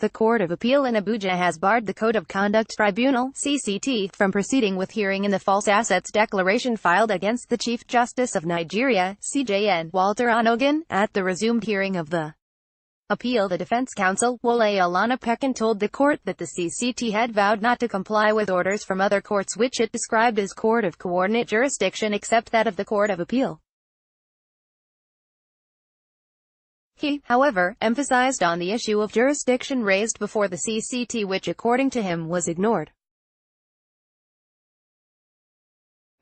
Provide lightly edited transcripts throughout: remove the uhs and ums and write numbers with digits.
The Court of Appeal in Abuja has barred the Code of Conduct Tribunal (CCT) from proceeding with hearing in the false assets declaration filed against the Chief Justice of Nigeria (CJN) Walter Onnoghen. At the resumed hearing of the appeal, the Defence Counsel, Wole Olanipekun, told the court that the CCT had vowed not to comply with orders from other courts which it described as court of coordinate jurisdiction except that of the Court of Appeal. He, however, emphasized on the issue of jurisdiction raised before the CCT, which according to him was ignored.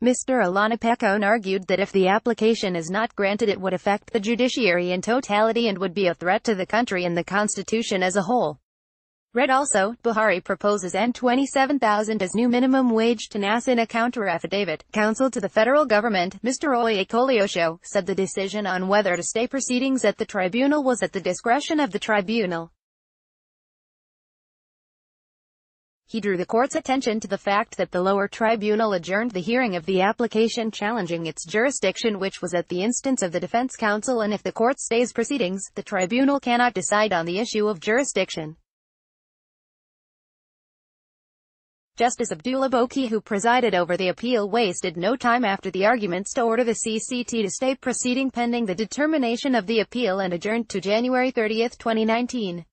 Mr. Olanipekun argued that if the application is not granted, it would affect the judiciary in totality and would be a threat to the country and the constitution as a whole. Read also, Buhari proposes N27,000 as new minimum wage to NAS. In a counter-affidavit, counsel to the federal government, Mr. Oyekolosho, said the decision on whether to stay proceedings at the tribunal was at the discretion of the tribunal. He drew the court's attention to the fact that the lower tribunal adjourned the hearing of the application challenging its jurisdiction, which was at the instance of the Defence Counsel, and if the court stays proceedings, the tribunal cannot decide on the issue of jurisdiction. Justice Abdullah Boki, who presided over the appeal, wasted no time after the arguments to order the CCT to stay proceeding pending the determination of the appeal and adjourned to January 30, 2019.